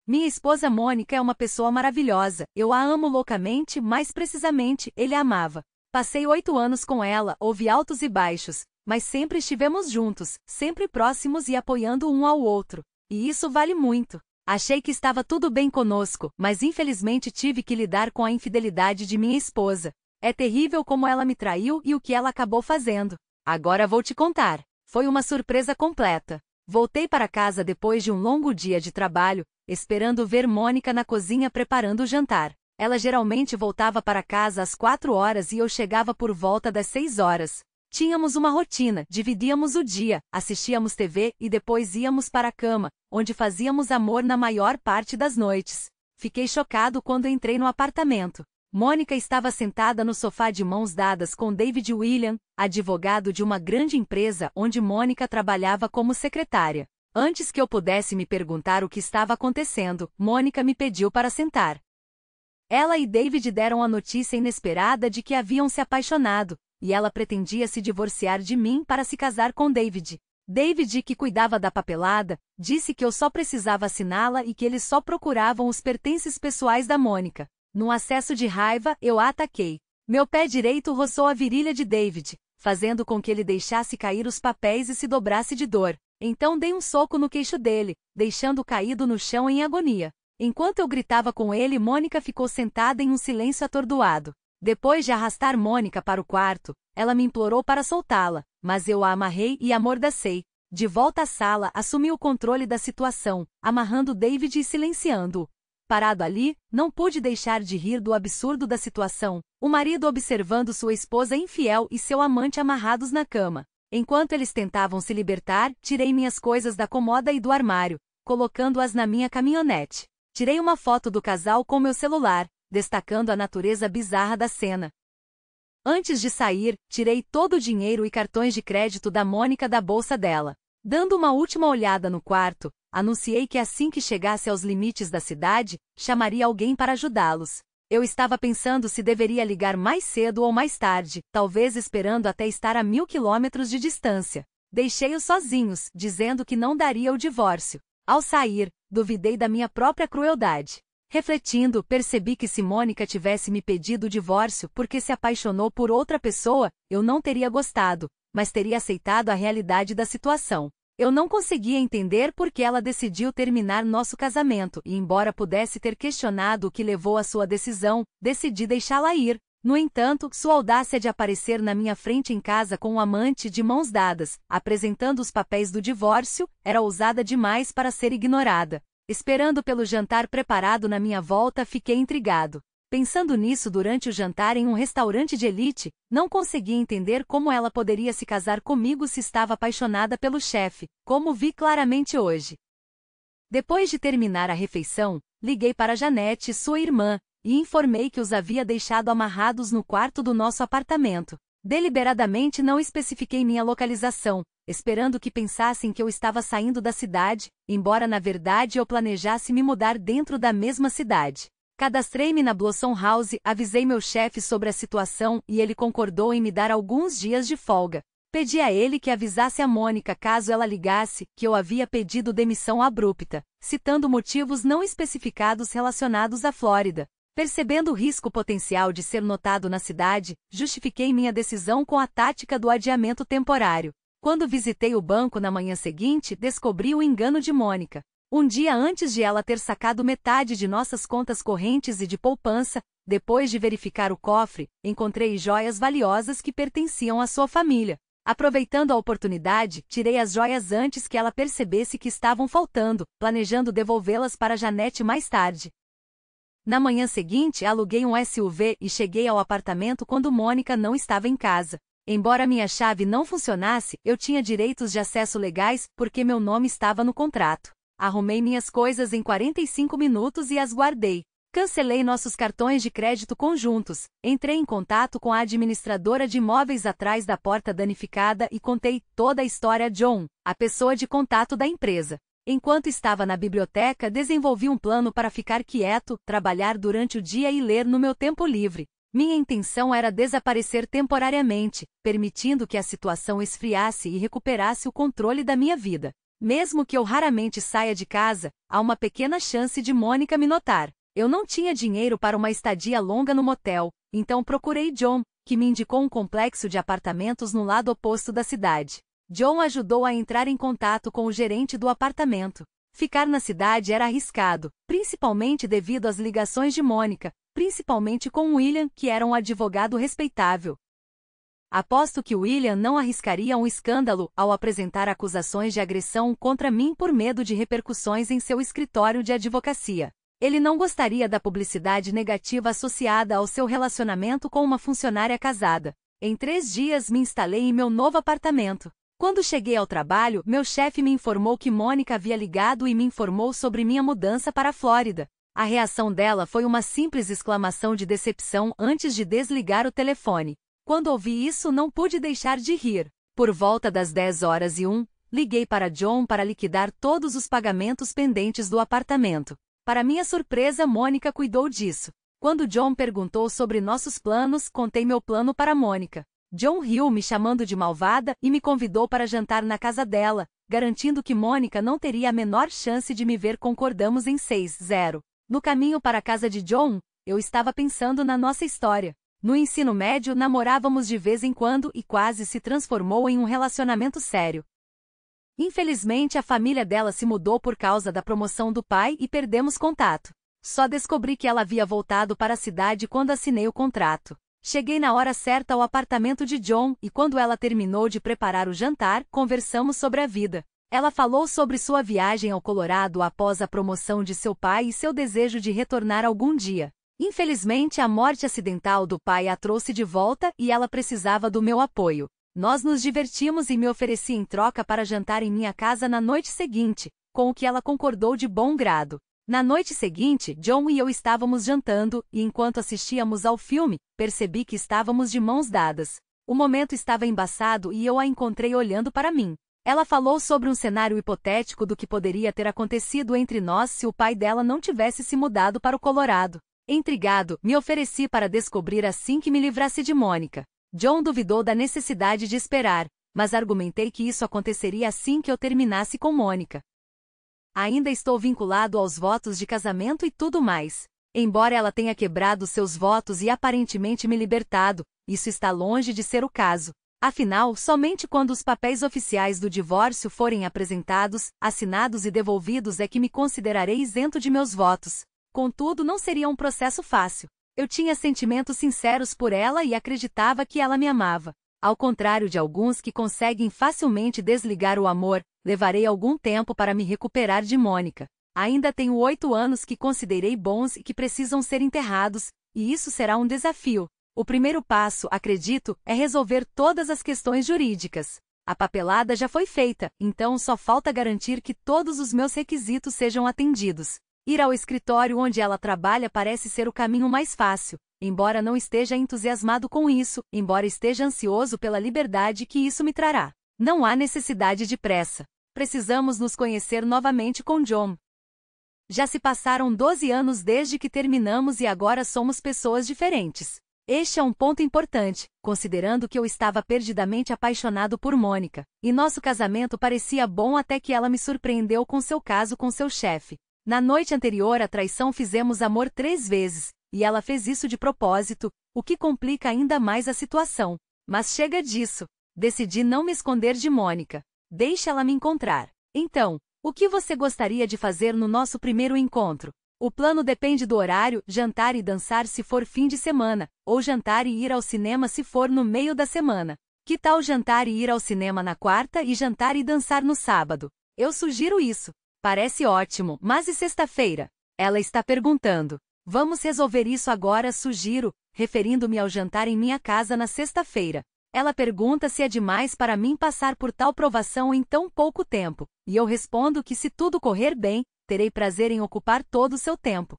Minha esposa Mônica é uma pessoa maravilhosa, eu a amo loucamente, mais precisamente, ele a amava. Passei 8 anos com ela, houve altos e baixos, mas sempre estivemos juntos, sempre próximos e apoiando um ao outro. E isso vale muito. Achei que estava tudo bem conosco, mas infelizmente tive que lidar com a infidelidade de minha esposa. É terrível como ela me traiu e o que ela acabou fazendo. Agora vou te contar. Foi uma surpresa completa. Voltei para casa depois de um longo dia de trabalho, esperando ver Mônica na cozinha preparando o jantar. Ela geralmente voltava para casa às 4 horas e eu chegava por volta das 6 horas. Tínhamos uma rotina, dividíamos o dia, assistíamos TV e depois íamos para a cama, onde fazíamos amor na maior parte das noites. Fiquei chocado quando entrei no apartamento. Mônica estava sentada no sofá de mãos dadas com David William, advogado de uma grande empresa onde Mônica trabalhava como secretária. Antes que eu pudesse me perguntar o que estava acontecendo, Mônica me pediu para sentar. Ela e David deram a notícia inesperada de que haviam se apaixonado, e ela pretendia se divorciar de mim para se casar com David. David, que cuidava da papelada, disse que eu só precisava assiná-la e que eles só procuravam os pertences pessoais da Mônica. Num acesso de raiva, eu a ataquei. Meu pé direito roçou a virilha de David, fazendo com que ele deixasse cair os papéis e se dobrasse de dor. Então dei um soco no queixo dele, deixando-o caído no chão em agonia. Enquanto eu gritava com ele, Mônica ficou sentada em um silêncio atordoado. Depois de arrastar Mônica para o quarto, ela me implorou para soltá-la, mas eu a amarrei e amordacei. De volta à sala, assumi o controle da situação, amarrando David e silenciando-o. Parado ali, não pude deixar de rir do absurdo da situação, o marido observando sua esposa infiel e seu amante amarrados na cama. Enquanto eles tentavam se libertar, tirei minhas coisas da comoda e do armário, colocando-as na minha caminhonete. Tirei uma foto do casal com meu celular, destacando a natureza bizarra da cena. Antes de sair, tirei todo o dinheiro e cartões de crédito da Mônica da bolsa dela. Dando uma última olhada no quarto, anunciei que assim que chegasse aos limites da cidade, chamaria alguém para ajudá-los. Eu estava pensando se deveria ligar mais cedo ou mais tarde, talvez esperando até estar a 1000 quilômetros de distância. Deixei-os sozinhos, dizendo que não daria o divórcio. Ao sair, duvidei da minha própria crueldade. Refletindo, percebi que se Mônica tivesse me pedido o divórcio porque se apaixonou por outra pessoa, eu não teria gostado, mas teria aceitado a realidade da situação. Eu não conseguia entender por que ela decidiu terminar nosso casamento e, embora pudesse ter questionado o que levou à sua decisão, decidi deixá-la ir. No entanto, sua audácia de aparecer na minha frente em casa com um amante de mãos dadas, apresentando os papéis do divórcio, era ousada demais para ser ignorada. Esperando pelo jantar preparado na minha volta, fiquei intrigado. Pensando nisso durante o jantar em um restaurante de elite, não conseguia entender como ela poderia se casar comigo se estava apaixonada pelo chefe, como vi claramente hoje. Depois de terminar a refeição, liguei para Janete, sua irmã, e informei que os havia deixado amarrados no quarto do nosso apartamento. Deliberadamente não especifiquei minha localização, esperando que pensassem que eu estava saindo da cidade, embora na verdade eu planejasse me mudar dentro da mesma cidade. Cadastrei-me na Blossom House, avisei meu chefe sobre a situação e ele concordou em me dar alguns dias de folga. Pedi a ele que avisasse a Mônica caso ela ligasse que eu havia pedido demissão abrupta, citando motivos não especificados relacionados à Flórida. Percebendo o risco potencial de ser notado na cidade, justifiquei minha decisão com a tática do adiamento temporário. Quando visitei o banco na manhã seguinte, descobri o engano de Mônica. Um dia antes de ela ter sacado metade de nossas contas correntes e de poupança, depois de verificar o cofre, encontrei joias valiosas que pertenciam à sua família. Aproveitando a oportunidade, tirei as joias antes que ela percebesse que estavam faltando, planejando devolvê-las para Janete mais tarde. Na manhã seguinte, aluguei um SUV e cheguei ao apartamento quando Mônica não estava em casa. Embora minha chave não funcionasse, eu tinha direitos de acesso legais porque meu nome estava no contrato. Arrumei minhas coisas em 45 minutos e as guardei. Cancelei nossos cartões de crédito conjuntos, entrei em contato com a administradora de imóveis atrás da porta danificada e contei toda a história a John, a pessoa de contato da empresa. Enquanto estava na biblioteca, desenvolvi um plano para ficar quieto, trabalhar durante o dia e ler no meu tempo livre. Minha intenção era desaparecer temporariamente, permitindo que a situação esfriasse e recuperasse o controle da minha vida. Mesmo que eu raramente saia de casa, há uma pequena chance de Mônica me notar. Eu não tinha dinheiro para uma estadia longa no motel, então procurei John, que me indicou um complexo de apartamentos no lado oposto da cidade. John ajudou a entrar em contato com o gerente do apartamento. Ficar na cidade era arriscado, principalmente devido às ligações de Mônica, principalmente com William, que era um advogado respeitável. Aposto que William não arriscaria um escândalo ao apresentar acusações de agressão contra mim por medo de repercussões em seu escritório de advocacia. Ele não gostaria da publicidade negativa associada ao seu relacionamento com uma funcionária casada. Em 3 dias me instalei em meu novo apartamento. Quando cheguei ao trabalho, meu chefe me informou que Mônica havia ligado e me informou sobre minha mudança para a Flórida. A reação dela foi uma simples exclamação de decepção antes de desligar o telefone. Quando ouvi isso, não pude deixar de rir. Por volta das 10h01, liguei para John para liquidar todos os pagamentos pendentes do apartamento. Para minha surpresa, Mônica cuidou disso. Quando John perguntou sobre nossos planos, contei meu plano para Mônica. John riu, me chamando de malvada, e me convidou para jantar na casa dela, garantindo que Mônica não teria a menor chance de me ver. Concordamos em 6-0. No caminho para a casa de John, eu estava pensando na nossa história. No ensino médio, namorávamos de vez em quando e quase se transformou em um relacionamento sério. Infelizmente, a família dela se mudou por causa da promoção do pai e perdemos contato. Só descobri que ela havia voltado para a cidade quando assinei o contrato. Cheguei na hora certa ao apartamento de John e quando ela terminou de preparar o jantar, conversamos sobre a vida. Ela falou sobre sua viagem ao Colorado após a promoção de seu pai e seu desejo de retornar algum dia. Infelizmente, a morte acidental do pai a trouxe de volta e ela precisava do meu apoio. Nós nos divertimos e me ofereci em troca para jantar em minha casa na noite seguinte, com o que ela concordou de bom grado. Na noite seguinte, John e eu estávamos jantando, e enquanto assistíamos ao filme, percebi que estávamos de mãos dadas. O momento estava embaçado e eu a encontrei olhando para mim. Ela falou sobre um cenário hipotético do que poderia ter acontecido entre nós se o pai dela não tivesse se mudado para o Colorado. Intrigado, me ofereci para descobrir assim que me livrasse de Mônica. John duvidou da necessidade de esperar, mas argumentei que isso aconteceria assim que eu terminasse com Mônica. Ainda estou vinculado aos votos de casamento e tudo mais. Embora ela tenha quebrado seus votos e aparentemente me libertado, isso está longe de ser o caso. Afinal, somente quando os papéis oficiais do divórcio forem apresentados, assinados e devolvidos é que me considerarei isento de meus votos. Contudo, não seria um processo fácil. Eu tinha sentimentos sinceros por ela e acreditava que ela me amava. Ao contrário de alguns que conseguem facilmente desligar o amor, levarei algum tempo para me recuperar de Mônica. Ainda tenho 8 anos que considerei bons e que precisam ser enterrados, e isso será um desafio. O primeiro passo, acredito, é resolver todas as questões jurídicas. A papelada já foi feita, então só falta garantir que todos os meus requisitos sejam atendidos. Ir ao escritório onde ela trabalha parece ser o caminho mais fácil. Embora não esteja entusiasmado com isso, embora esteja ansioso pela liberdade que isso me trará. Não há necessidade de pressa. Precisamos nos conhecer novamente com John. Já se passaram 12 anos desde que terminamos e agora somos pessoas diferentes. Este é um ponto importante, considerando que eu estava perdidamente apaixonado por Mônica, e nosso casamento parecia bom até que ela me surpreendeu com seu caso com seu chefe. Na noite anterior à traição fizemos amor 3 vezes, e ela fez isso de propósito, o que complica ainda mais a situação. Mas chega disso. Decidi não me esconder de Mônica. Deixe ela me encontrar. Então, o que você gostaria de fazer no nosso primeiro encontro? O plano depende do horário, jantar e dançar se for fim de semana, ou jantar e ir ao cinema se for no meio da semana. Que tal jantar e ir ao cinema na quarta e jantar e dançar no sábado? Eu sugiro isso. Parece ótimo, mas e sexta-feira? Ela está perguntando. Vamos resolver isso agora, sugiro, referindo-me ao jantar em minha casa na sexta-feira. Ela pergunta se é demais para mim passar por tal provação em tão pouco tempo, e eu respondo que se tudo correr bem, terei prazer em ocupar todo o seu tempo.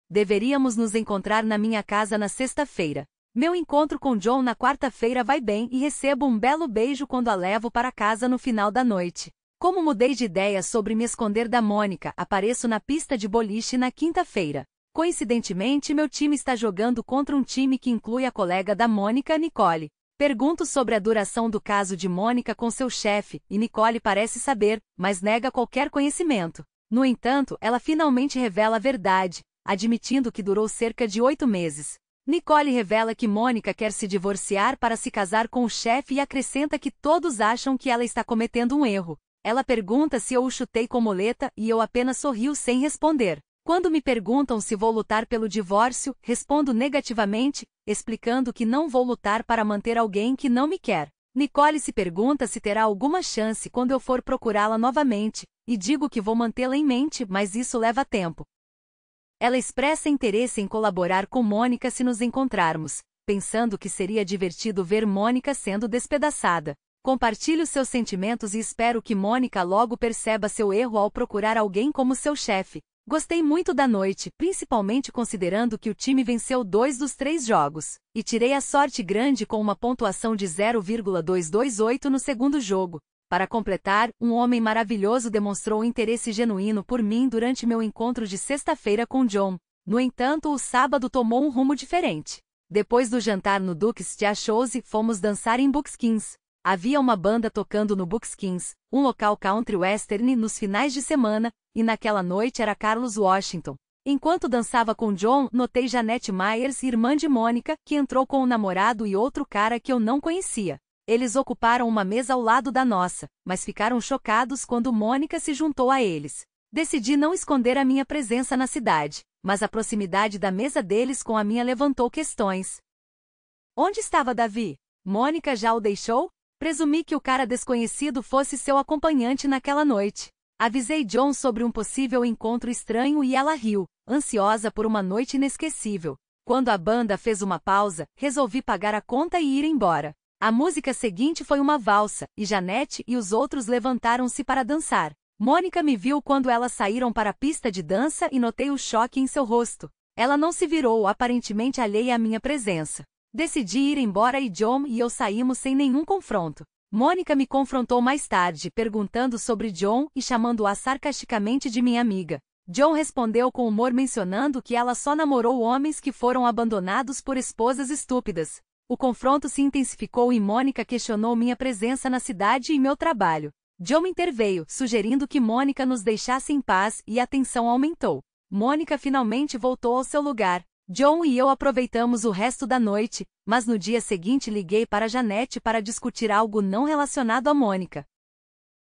Deveríamos nos encontrar na minha casa na sexta-feira. Meu encontro com John na quarta-feira vai bem e recebo um belo beijo quando a levo para casa no final da noite. Como mudei de ideia sobre me esconder da Mônica, apareço na pista de boliche na quinta-feira. Coincidentemente, meu time está jogando contra um time que inclui a colega da Mônica, Nicole. Pergunto sobre a duração do caso de Mônica com seu chefe, e Nicole parece saber, mas nega qualquer conhecimento. No entanto, ela finalmente revela a verdade, admitindo que durou cerca de 8 meses. Nicole revela que Mônica quer se divorciar para se casar com o chefe e acrescenta que todos acham que ela está cometendo um erro. Ela pergunta se eu o chutei com moleta e eu apenas sorrio sem responder. Quando me perguntam se vou lutar pelo divórcio, respondo negativamente, explicando que não vou lutar para manter alguém que não me quer. Nicole se pergunta se terá alguma chance quando eu for procurá-la novamente, e digo que vou mantê-la em mente, mas isso leva tempo. Ela expressa interesse em colaborar com Mônica se nos encontrarmos, pensando que seria divertido ver Mônica sendo despedaçada. Compartilho seus sentimentos e espero que Mônica logo perceba seu erro ao procurar alguém como seu chefe. Gostei muito da noite, principalmente considerando que o time venceu 2 dos 3 jogos, e tirei a sorte grande com uma pontuação de 0,228 no segundo jogo. Para completar, um homem maravilhoso demonstrou interesse genuíno por mim durante meu encontro de sexta-feira com John. No entanto, o sábado tomou um rumo diferente. Depois do jantar no Duke's Chose, fomos dançar em Buckskins. Havia uma banda tocando no Buckskins, um local country western nos finais de semana, e naquela noite era Carlos Washington. Enquanto dançava com John, notei Janette Myers, irmã de Mônica, que entrou com um namorado e outro cara que eu não conhecia. Eles ocuparam uma mesa ao lado da nossa, mas ficaram chocados quando Mônica se juntou a eles. Decidi não esconder a minha presença na cidade, mas a proximidade da mesa deles com a minha levantou questões. Onde estava Davi? Mônica já o deixou? Presumi que o cara desconhecido fosse seu acompanhante naquela noite. Avisei John sobre um possível encontro estranho e ela riu, ansiosa por uma noite inesquecível. Quando a banda fez uma pausa, resolvi pagar a conta e ir embora. A música seguinte foi uma valsa, e Janette e os outros levantaram-se para dançar. Mônica me viu quando elas saíram para a pista de dança e notei o choque em seu rosto. Ela não se virou, aparentemente alheia à minha presença. Decidi ir embora e John e eu saímos sem nenhum confronto. Mônica me confrontou mais tarde, perguntando sobre John e chamando-a sarcasticamente de minha amiga. John respondeu com humor mencionando que ela só namorou homens que foram abandonados por esposas estúpidas. O confronto se intensificou e Mônica questionou minha presença na cidade e meu trabalho. John interveio, sugerindo que Mônica nos deixasse em paz e a tensão aumentou. Mônica finalmente voltou ao seu lugar. John e eu aproveitamos o resto da noite, mas no dia seguinte liguei para Janette para discutir algo não relacionado a Mônica.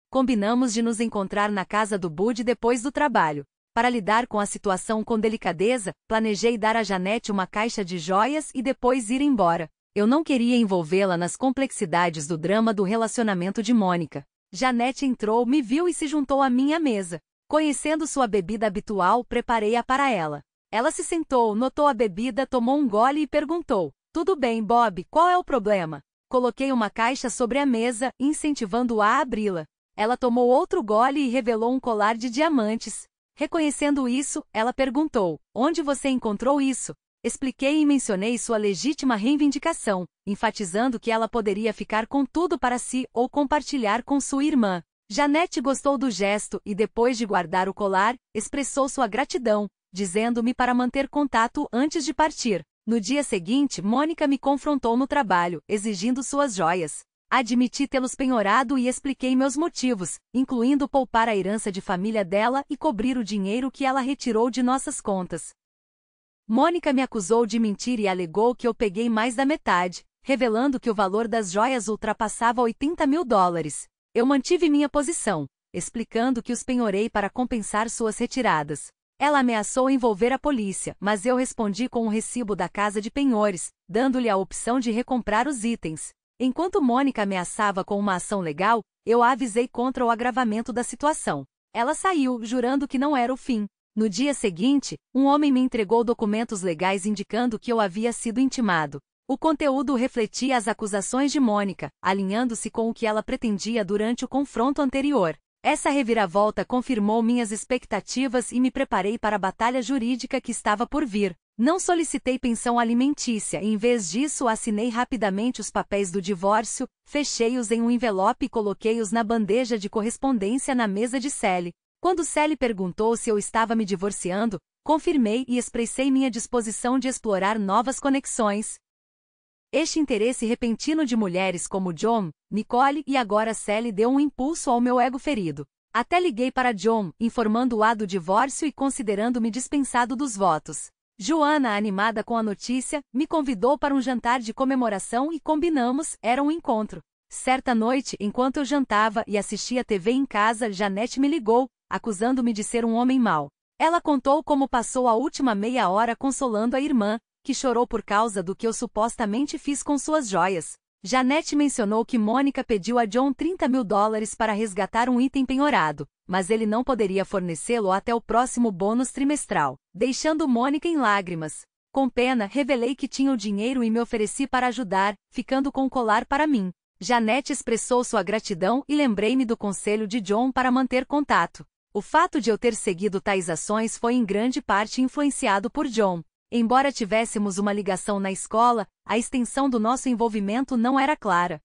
Combinamos de nos encontrar na casa do Bud depois do trabalho. Para lidar com a situação com delicadeza, planejei dar a Janette uma caixa de joias e depois ir embora. Eu não queria envolvê-la nas complexidades do drama do relacionamento de Mônica. Janette entrou, me viu e se juntou à minha mesa. Conhecendo sua bebida habitual, preparei-a para ela. Ela se sentou, notou a bebida, tomou um gole e perguntou: "Tudo bem, Bob, qual é o problema?" Coloquei uma caixa sobre a mesa, incentivando-a a abri-la. Ela tomou outro gole e revelou um colar de diamantes. Reconhecendo isso, ela perguntou: "Onde você encontrou isso?" Expliquei e mencionei sua legítima reivindicação, enfatizando que ela poderia ficar com tudo para si ou compartilhar com sua irmã. Janette gostou do gesto e, depois de guardar o colar, expressou sua gratidão, dizendo-me para manter contato antes de partir. No dia seguinte, Mônica me confrontou no trabalho, exigindo suas joias. Admiti tê-los penhorado e expliquei meus motivos, incluindo poupar a herança de família dela e cobrir o dinheiro que ela retirou de nossas contas. Mônica me acusou de mentir e alegou que eu peguei mais da metade, revelando que o valor das joias ultrapassava $80 mil. Eu mantive minha posição, explicando que os penhorei para compensar suas retiradas. Ela ameaçou envolver a polícia, mas eu respondi com um recibo da casa de penhores, dando-lhe a opção de recomprar os itens. Enquanto Mônica ameaçava com uma ação legal, eu a avisei contra o agravamento da situação. Ela saiu, jurando que não era o fim. No dia seguinte, um homem me entregou documentos legais indicando que eu havia sido intimado. O conteúdo refletia as acusações de Mônica, alinhando-se com o que ela pretendia durante o confronto anterior. Essa reviravolta confirmou minhas expectativas e me preparei para a batalha jurídica que estava por vir. Não solicitei pensão alimentícia e, em vez disso, assinei rapidamente os papéis do divórcio, fechei-os em um envelope e coloquei-os na bandeja de correspondência na mesa de Sally. Quando Sally perguntou se eu estava me divorciando, confirmei e expressei minha disposição de explorar novas conexões. Este interesse repentino de mulheres como John, Nicole e agora Sally deu um impulso ao meu ego ferido. Até liguei para John, informando-o do divórcio e considerando-me dispensado dos votos. Joanna, animada com a notícia, me convidou para um jantar de comemoração e combinamos, era um encontro. Certa noite, enquanto eu jantava e assistia TV em casa, Janete me ligou, acusando-me de ser um homem mau. Ela contou como passou a última meia hora consolando a irmã, que chorou por causa do que eu supostamente fiz com suas joias. Janete mencionou que Mônica pediu a John $30.000 para resgatar um item penhorado, mas ele não poderia fornecê-lo até o próximo bônus trimestral, deixando Mônica em lágrimas. Com pena, revelei que tinha o dinheiro e me ofereci para ajudar, ficando com o colar para mim. Janete expressou sua gratidão e lembrei-me do conselho de John para manter contato. O fato de eu ter seguido tais ações foi em grande parte influenciado por John. Embora tivéssemos uma ligação na escola, a extensão do nosso envolvimento não era clara.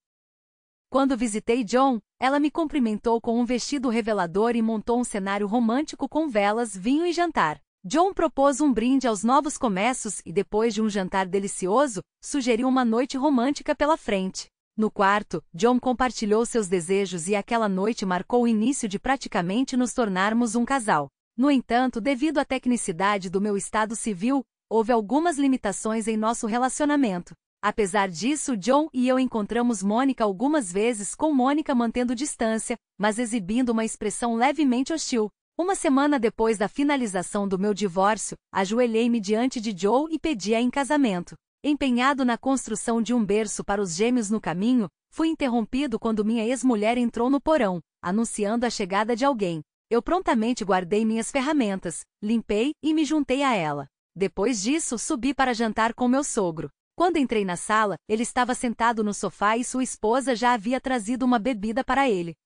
Quando visitei John, ela me cumprimentou com um vestido revelador e montou um cenário romântico com velas, vinho e jantar. John propôs um brinde aos novos começos e depois de um jantar delicioso, sugeriu uma noite romântica pela frente. No quarto, John compartilhou seus desejos e aquela noite marcou o início de praticamente nos tornarmos um casal. No entanto, devido à tecnicidade do meu estado civil, houve algumas limitações em nosso relacionamento. Apesar disso, John e eu encontramos Mônica algumas vezes, com Mônica mantendo distância, mas exibindo uma expressão levemente hostil. Uma semana depois da finalização do meu divórcio, ajoelhei-me diante de Joe e pedi-a em casamento. Empenhado na construção de um berço para os gêmeos no caminho, fui interrompido quando minha ex-mulher entrou no porão, anunciando a chegada de alguém. Eu prontamente guardei minhas ferramentas, limpei e me juntei a ela. Depois disso, subi para jantar com meu sogro. Quando entrei na sala, ele estava sentado no sofá e sua esposa já havia trazido uma bebida para ele.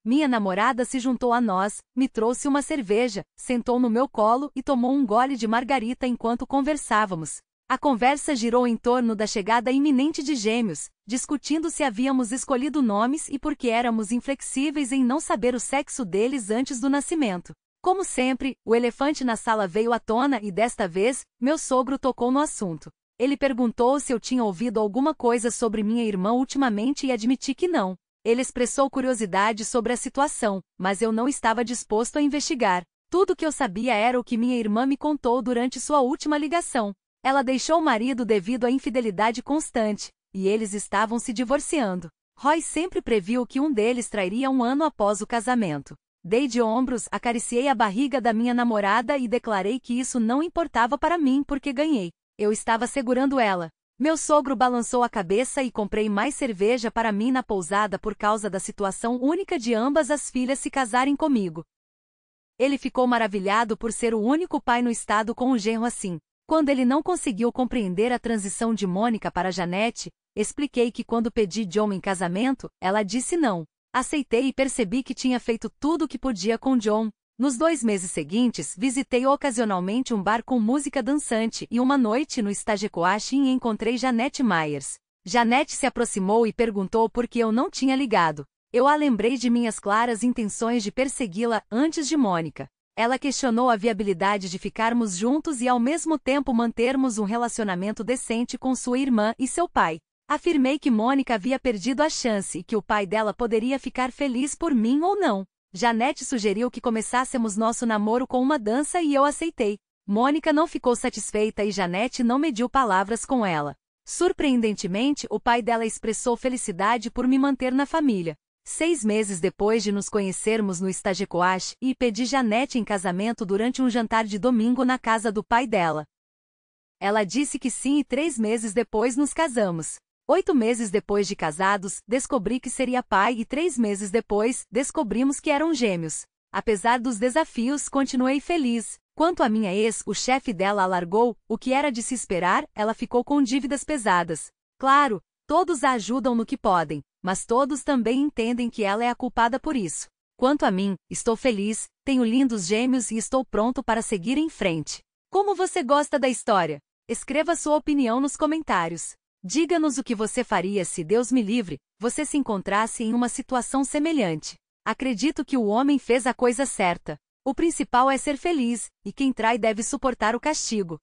Minha namorada se juntou a nós, me trouxe uma cerveja, sentou no meu colo e tomou um gole de margarita enquanto conversávamos. A conversa girou em torno da chegada iminente de gêmeos, discutindo se havíamos escolhido nomes e por que éramos inflexíveis em não saber o sexo deles antes do nascimento. Como sempre, o elefante na sala veio à tona e desta vez, meu sogro tocou no assunto. Ele perguntou se eu tinha ouvido alguma coisa sobre minha irmã ultimamente e admiti que não. Ele expressou curiosidade sobre a situação, mas eu não estava disposto a investigar. Tudo que eu sabia era o que minha irmã me contou durante sua última ligação. Ela deixou o marido devido à infidelidade constante, e eles estavam se divorciando. Roy sempre previu que um deles trairia um ano após o casamento. Dei de ombros, acariciei a barriga da minha namorada e declarei que isso não importava para mim porque ganhei. Eu estava segurando ela. Meu sogro balançou a cabeça e comprei mais cerveja para mim na pousada por causa da situação única de ambas as filhas se casarem comigo. Ele ficou maravilhado por ser o único pai no estado com um genro assim. Quando ele não conseguiu compreender a transição de Mônica para Janete, expliquei que quando pedi John em casamento, ela disse não. Aceitei e percebi que tinha feito tudo o que podia com John. Nos 2 meses seguintes, visitei ocasionalmente um bar com música dançante e uma noite no Stagecoach e encontrei Janete Myers. Janete se aproximou e perguntou por que eu não tinha ligado. Eu a lembrei de minhas claras intenções de persegui-la antes de Mônica. Ela questionou a viabilidade de ficarmos juntos e ao mesmo tempo mantermos um relacionamento decente com sua irmã e seu pai. Afirmei que Mônica havia perdido a chance e que o pai dela poderia ficar feliz por mim ou não. Janete sugeriu que começássemos nosso namoro com uma dança e eu aceitei. Mônica não ficou satisfeita e Janete não mediu palavras com ela. Surpreendentemente, o pai dela expressou felicidade por me manter na família. 6 meses depois de nos conhecermos no Stagecoach, e pedi Janete em casamento durante um jantar de domingo na casa do pai dela. Ela disse que sim e 3 meses depois nos casamos. 8 meses depois de casados, descobri que seria pai e 3 meses depois, descobrimos que eram gêmeos. Apesar dos desafios, continuei feliz. Quanto à minha ex, o chefe dela a largou, o que era de se esperar, ela ficou com dívidas pesadas. Claro, todos a ajudam no que podem, mas todos também entendem que ela é a culpada por isso. Quanto a mim, estou feliz, tenho lindos gêmeos e estou pronto para seguir em frente. Como você gosta da história? Escreva sua opinião nos comentários. Diga-nos o que você faria se, Deus me livre, você se encontrasse em uma situação semelhante. Acredito que o homem fez a coisa certa. O principal é ser feliz, e quem trai deve suportar o castigo.